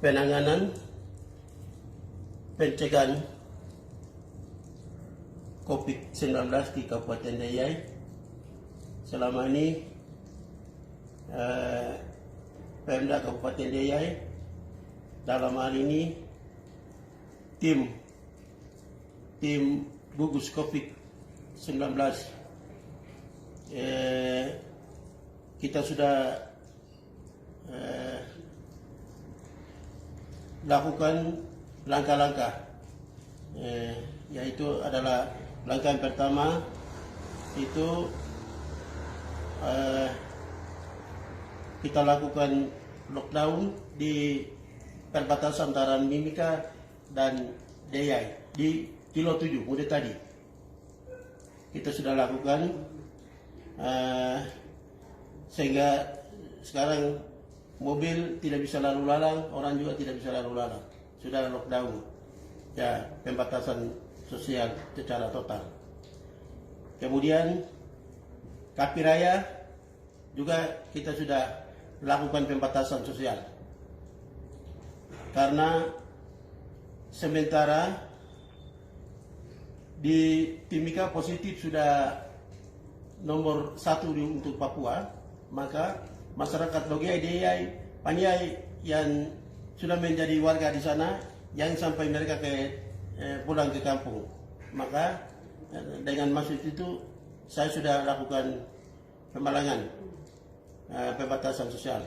penanganan pencegahan COVID-19 di Kabupaten Deyai. Selama ini Pemda Kabupaten Deyai dalam hal ini tim gugus COVID-19 kita sudah lakukan langkah-langkah, yaitu adalah langkah yang pertama itu kita lakukan lockdown di perbatasan antara Mimika dan Deyai di Kilo 7 Mude tadi. Kita sudah lakukan sehingga sekarang mobil tidak bisa lalu lalang, orang juga tidak bisa lalu lalang. Sudah lockdown, ya, pembatasan sosial secara total. Kemudian Kapiraya juga kita sudah lakukan pembatasan sosial. Karena sementara di Timika positif sudah nomor 1 untuk Papua, maka masyarakat Logiai, Deyai, Paniai yang sudah menjadi warga di sana, yang sampai mereka pulang ke kampung. Maka dengan maksud itu saya sudah lakukan pemalangan, pembatasan sosial.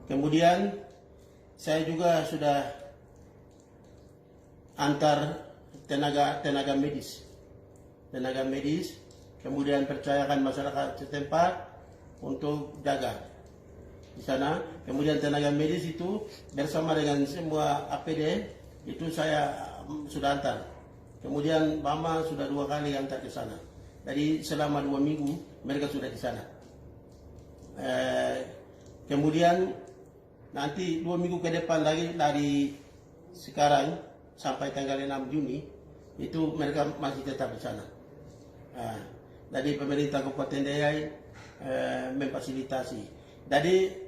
Kemudian saya juga sudah antar tenaga medis, kemudian percayakan masyarakat setempat untuk jaga di sana. Kemudian tenaga medis itu bersama dengan semua APD itu saya sudah antar. Kemudian Mama sudah 2 kali antar ke sana. Jadi selama 2 minggu mereka sudah di sana. Kemudian nanti 2 minggu ke depan lagi dari sekarang sampai tanggal 6 Juni itu mereka masih tetap di sana. Jadi pemerintah Kabupaten Deyai memfasilitasi. Jadi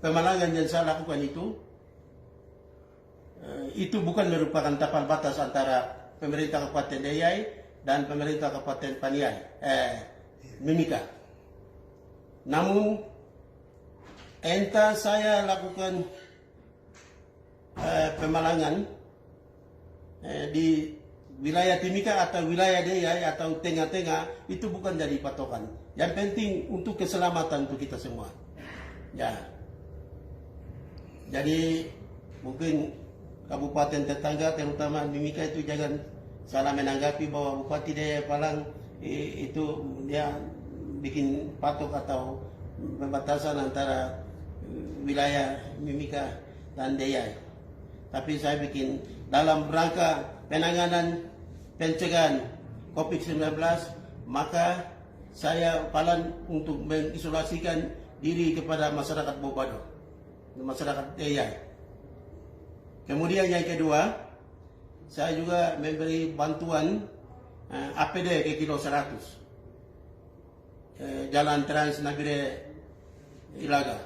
pemalangan yang saya lakukan itu bukan merupakan tapal batas antara pemerintah Kabupaten Deyai dan pemerintah Kabupaten Paniai, Mimika. Namun entah saya lakukan pemalangan di wilayah Timika atau wilayah Deyai atau tengah-tengah, itu bukan jadi patokan. Yang penting untuk keselamatan untuk kita semua. Ya. Jadi mungkin kabupaten tetangga terutama Mimika itu jangan salah menanggapi bahwa Bupati Deyai Palang itu dia bikin patok atau pembatasan antara wilayah Mimika dan Deyai. Tapi saya bikin dalam rangka penanganan pencegahan COVID-19, maka saya Palang untuk mengisolasikan diri kepada masyarakat Bobado, masyarakat Deyai. Kemudian yang kedua, saya juga memberi bantuan APD ke Kilo 100, Jalan Trans Nabire Ilaga,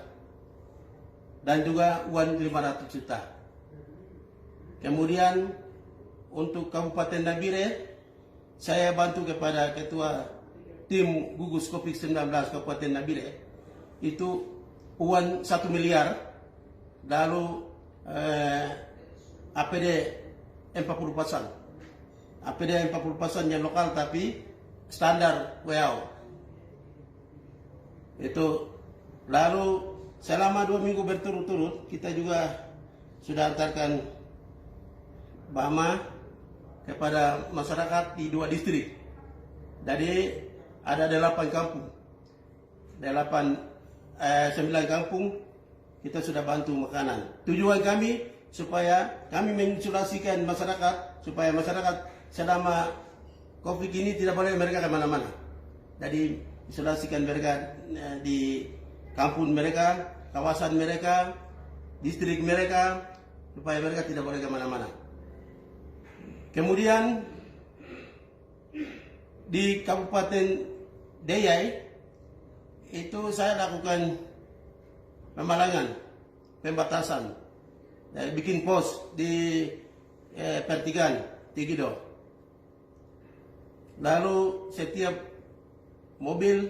dan juga uang 500 juta. Kemudian untuk Kabupaten Nabire, saya bantu kepada ketua tim gugus COVID-19 Kabupaten Nabire itu uang 1 miliar, lalu APD 40 pasang. APD 40 pasang yang lokal tapi standar WHO. Itu lalu selama 2 minggu berturut-turut kita juga sudah antarkan Bama kepada masyarakat di 2 distrik. Jadi ada 8 kampung, 9 kampung kita sudah bantu makanan. Tujuan kami supaya kami mengisolasikan masyarakat, supaya masyarakat selama COVID ini tidak boleh mereka kemana-mana. Jadi isolasikan mereka di kampung mereka, kawasan mereka, distrik mereka, supaya mereka tidak boleh kemana-mana. Kemudian di Kabupaten Deyai itu saya lakukan pemalangan, pembatasan, bikin pos di pertigaan Tigido. Lalu setiap mobil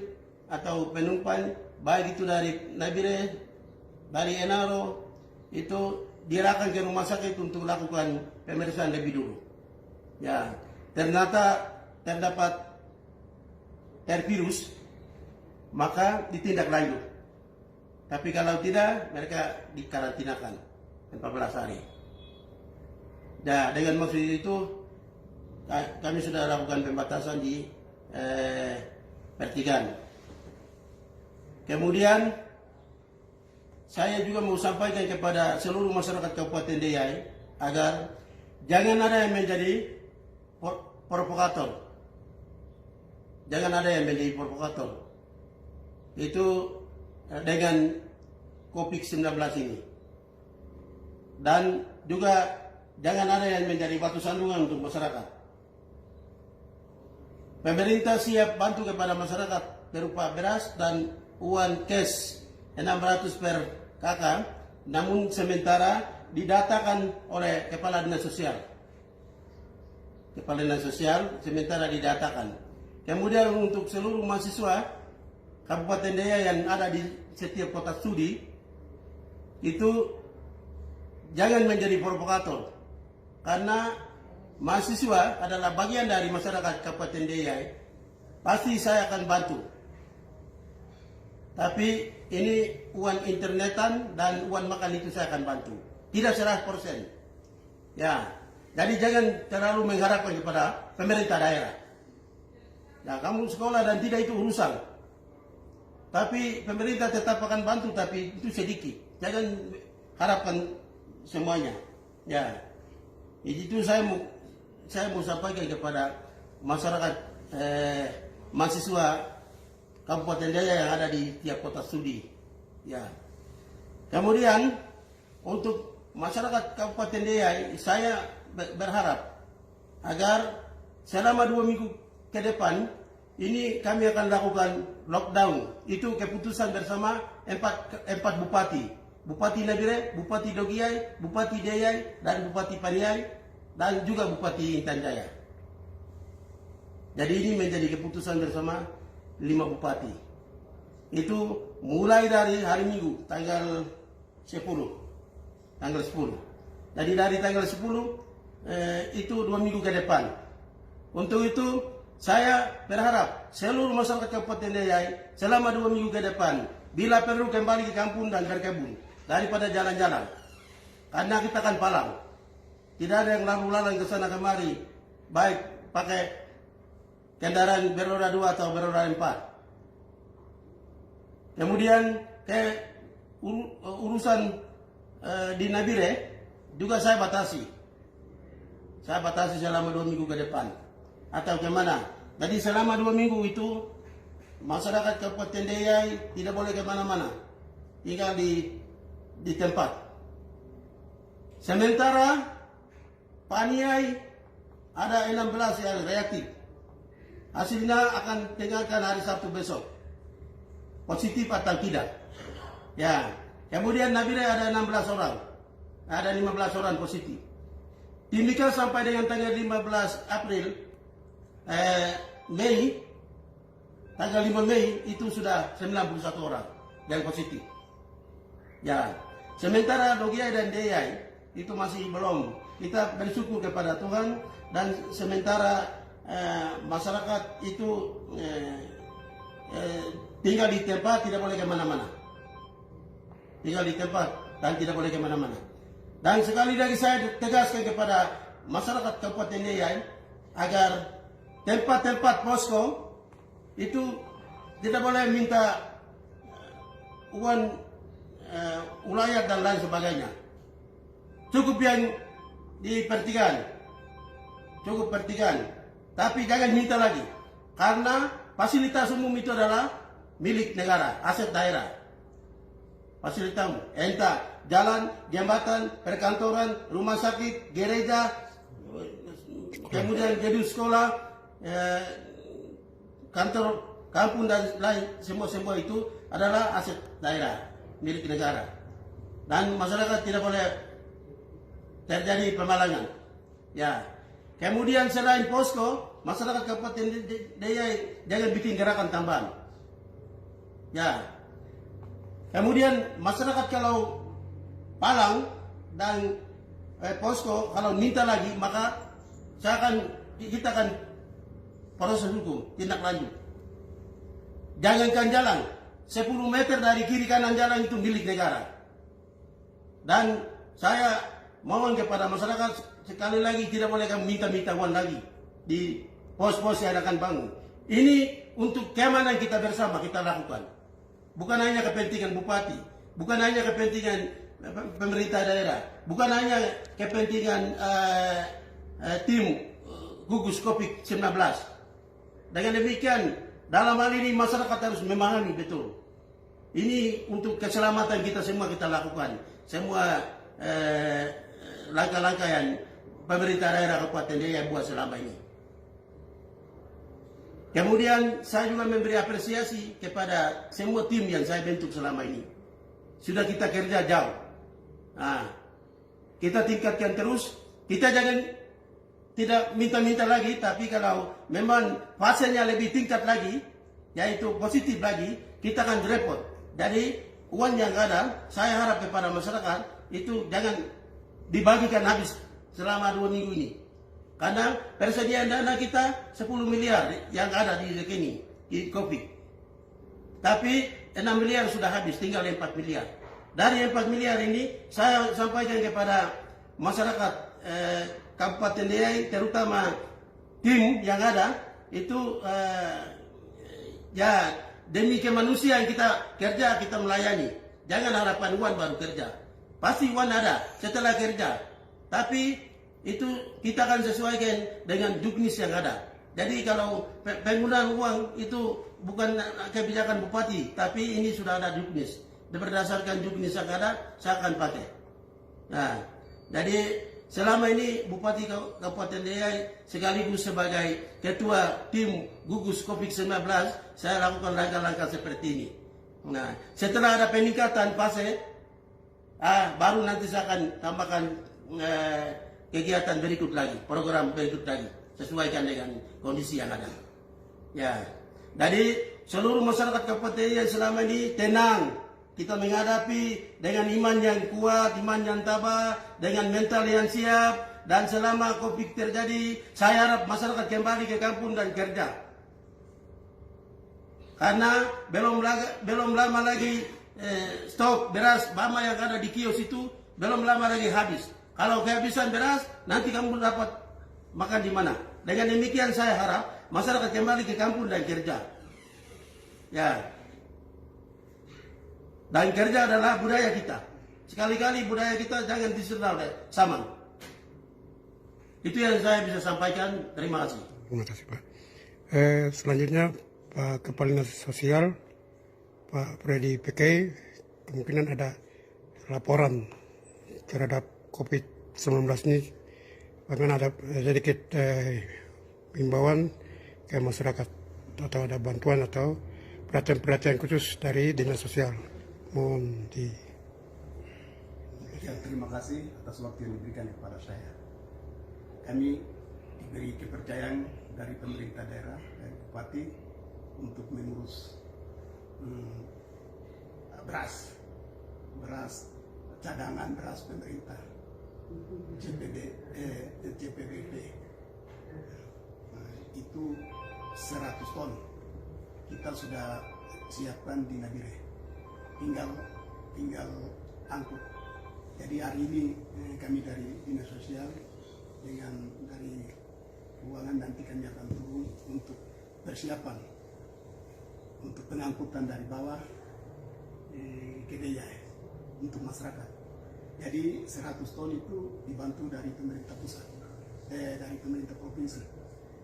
atau penumpang, baik itu dari Nabire, dari Enaro, itu diarahkan ke rumah sakit untuk lakukan pemeriksaan lebih dulu. Ya, ternyata terdapat virus, maka ditindak lanjut. Tapi kalau tidak, mereka dikarantinakan 14 hari. Nah, dengan maksud itu, kami sudah lakukan pembatasan di pertigaan. Kemudian, saya juga mau sampaikan kepada seluruh masyarakat Kabupaten Deiyai agar jangan ada yang menjadi provokator. Jangan ada yang menjadi provokator. Itu dengan COVID-19 ini. Dan juga jangan ada yang menjadi batu sandungan untuk masyarakat. Pemerintah siap bantu kepada masyarakat berupa beras dan uang cash 600 per kakak, namun sementara didatakan oleh Kepala Dinas Sosial. Kepala Dinas Sosial sementara didatakan. Kemudian untuk seluruh mahasiswa Kabupaten Deiyai yang ada di setiap kota studi, itu jangan menjadi provokator. Karena mahasiswa adalah bagian dari masyarakat Kabupaten Deiyai, pasti saya akan bantu. Tapi ini uang internetan dan uang makan itu saya akan bantu. Tidak 100%. Ya, jadi jangan terlalu mengharapkan kepada pemerintah daerah. Ya, kamu sekolah dan tidak itu urusan. Tapi pemerintah tetap akan bantu, tapi itu sedikit. Jangan harapkan semuanya. Ya, itu saya mau sampaikan kepada masyarakat mahasiswa Kabupaten Deiyai yang ada di tiap kota studi. Ya. Kemudian untuk masyarakat Kabupaten Deiyai, saya berharap agar selama 2 minggu ke depan ini kami akan lakukan lockdown. Itu keputusan bersama empat bupati. Bupati Nabire, Bupati Dogiai, Bupati Deiyai, dan Bupati Paniai, dan juga Bupati Intan Jaya. Jadi ini menjadi keputusan bersama 5 bupati. Itu mulai dari hari Minggu tanggal 10. Jadi dari tanggal 10 itu 2 minggu ke depan. Untuk itu saya berharap seluruh masyarakat Kabupaten Deiyai selama 2 minggu ke depan, bila perlu kembali ke kampung dan berkebun daripada jalan-jalan. Karena kita akan palang. Tidak ada yang lalu-lalang ke sana kemari, baik pakai kendaraan beroda 2 atau beroda 4. Kemudian ke urusan di Nabire juga saya batasi. Saya batasi selama 2 minggu ke depan. Atau kemana? Jadi selama 2 minggu itu masyarakat Kabupaten Deiyai tidak boleh kemana-mana, tinggal di tempat. Sementara Paniai ada 16 yang reaktif. Hasilnya akan tinggalkan hari Sabtu besok. Positif atau tidak. Ya. Kemudian Nabire ada 16 orang. Ada 15 orang positif. Timika sampai dengan tanggal 15 April Mei, tanggal 5 Mei itu sudah 91 orang yang positif. Ya. Sementara Dogiai dan Deiyai itu masih belum. Kita bersyukur kepada Tuhan, dan sementara masyarakat itu tinggal di tempat, tidak boleh kemana-mana. Tinggal di tempat dan tidak boleh kemana-mana. Dan sekali lagi saya tegaskan kepada masyarakat Kabupaten Deiyai agar tempat-tempat posko itu tidak boleh minta uang ulayat dan lain sebagainya. Cukup yang di pertigaan, cukup pertigaan, tapi jangan minta lagi, karena fasilitas umum itu adalah milik negara, aset daerah. Fasilitas umum, entah jalan, jembatan, perkantoran, rumah sakit, gereja, kemudian gedung sekolah, kantor kampung dan lain, semua itu adalah aset daerah. milik negara. Dan masyarakat tidak boleh terjadi pemalangan. Ya. Kemudian selain posko, masyarakat Kabupaten Deiyai jangan bikin gerakan tambahan. Ya. Kemudian masyarakat kalau palang dan posko kalau minta lagi, maka kita akan proses hukum, tindak lanjut. Jangankan jalan, 10 meter dari kiri kanan jalan itu milik negara. Dan saya mohon kepada masyarakat, sekali lagi tidak boleh kamu minta-minta uang lagi di pos-pos yang akan bangun. Ini untuk keamanan kita bersama kita lakukan. Bukan hanya kepentingan bupati, bukan hanya kepentingan pemerintah daerah, bukan hanya kepentingan tim gugus COVID-19. Dengan demikian, dalam hal ini masyarakat harus memahami betul. Ini untuk keselamatan kita semua kita lakukan. Semua langkah-langkah yang pemerintah daerah Kabupaten Deiyai buat selama ini. Kemudian saya juga memberi apresiasi kepada semua tim yang saya bentuk selama ini. Sudah kita kerja jauh. Nah, kita tingkatkan terus. Kita jangan tidak minta-minta lagi, tapi kalau memang fasenya lebih tingkat lagi, yaitu positif lagi, kita akan repot. Jadi uang yang ada, saya harap kepada masyarakat itu jangan dibagikan habis selama 2 minggu ini. Karena persediaan dana kita 10 miliar yang ada di rekening di COVID. Tapi 6 miliar sudah habis, tinggal 4 miliar. Dari 4 miliar ini saya sampaikan kepada masyarakat Kabupaten Deiyai, terutama tim yang ada itu ya demi kemanusiaan kita kerja, kita melayani. Jangan harapan uang baru kerja. Pasti uang ada setelah kerja. Tapi itu kita akan sesuaikan dengan juknis yang ada. Jadi kalau penggunaan uang itu bukan kebijakan bupati, tapi ini sudah ada juknis. Berdasarkan juknis yang ada, saya akan pakai. Nah, jadi selama ini Bupati Kabupaten Deiyai sekaligus sebagai ketua tim gugus COVID-19, saya lakukan langkah-langkah seperti ini. Nah, setelah ada peningkatan fase, baru nanti saya akan tambahkan kegiatan berikut lagi, program berikut lagi, sesuaikan dengan kondisi yang ada. Ya, jadi seluruh masyarakat Kabupaten Deiyai selama ini tenang. Kita menghadapi dengan iman yang kuat, iman yang tabah, dengan mental yang siap. Dan selama COVID terjadi, saya harap masyarakat kembali ke kampung dan kerja. Karena belum lama lagi stok beras Bama yang ada di kios itu belum lama lagi habis. Kalau kehabisan beras, nanti kamu dapat makan di mana. Dengan demikian saya harap masyarakat kembali ke kampung dan kerja. Ya. Dan kerja adalah budaya kita. Sekali-kali budaya kita jangan diserang oleh saman. Itu yang saya bisa sampaikan. Terima kasih. Terima kasih, Pak. Selanjutnya Pak Kepala Dinas Sosial, Pak Freddy PK, kemungkinan ada laporan terhadap COVID-19 ini. Bagaimana ada sedikit himbauan ke masyarakat atau ada bantuan atau perhatian-perhatian khusus dari Dinas Sosial. Mohon di... Ya, terima kasih atas waktu yang diberikan kepada saya. Kami diberi kepercayaan dari pemerintah daerah, dari Bupati, untuk mengurus beras cadangan beras pemerintah CPBP. Itu 100 ton kita sudah siapkan di Nabire, tinggal angkut. Jadi hari ini kami dari Dinas Sosial dengan dari keuangan nanti kami akan turun untuk persiapan untuk pengangkutan dari bawah ke Deiyai untuk masyarakat. Jadi 100 ton itu dibantu dari pemerintah pusat, dari pemerintah provinsi,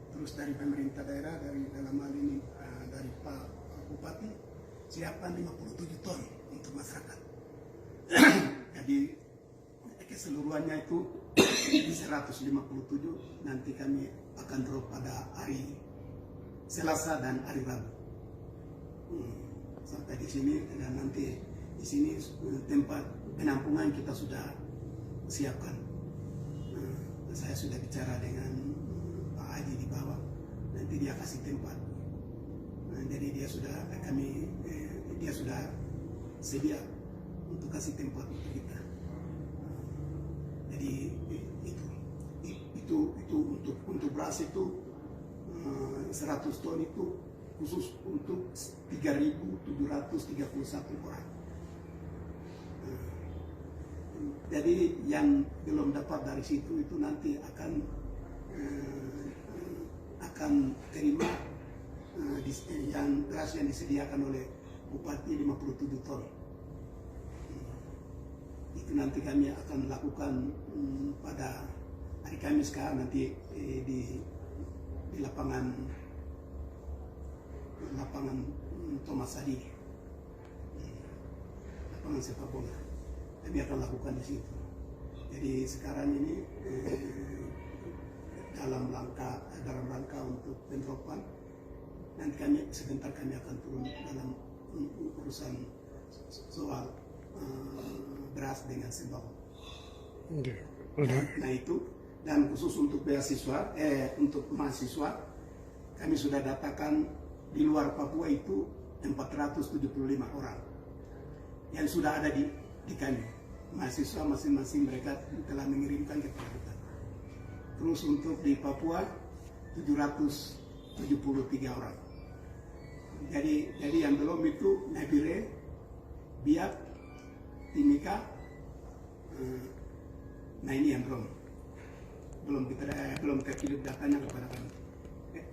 terus dari pemerintah daerah, dari dalam hal ini dari Pak Bupati siapkan 57 ton untuk masyarakat. Jadi keseluruhannya itu di 157, nanti kami akan drop pada hari Selasa dan hari Rabu. Sampai di sini dan nanti di sini tempat penampungan kita sudah siapkan. Saya sudah bicara dengan Pak Haji di bawah, nanti dia kasih tempat. Jadi dia sudah sedia untuk kasih tempat untuk kita. Jadi itu untuk beras itu 100 ton itu khusus untuk 3.731 orang. Jadi yang belum dapat dari situ itu nanti akan terima yang beras yang disediakan oleh Bupati 57 ton. Itu nanti kami akan lakukan pada hari Kamis nanti di lapangan Thomas Adi, lapangan sepak bola. Kami akan lakukan di situ. Jadi sekarang ini dalam rangka untuk penerapan, nanti sebentar kami akan turun dalam urusan soal beras dengan sembako. Nah itu, dan khusus untuk beasiswa, untuk mahasiswa, kami sudah datakan di luar Papua itu 475 orang yang sudah ada di kami. Mahasiswa masing-masing mereka telah mengirimkan kepada kita. Terus untuk di Papua 773 orang. Jadi yang belum itu Nabire, Biak, Timika. Nah ini yang belum terkirim datanya kepada kami.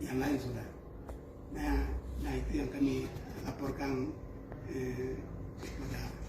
Yang lain sudah. Nah itu yang kami laporkan kepada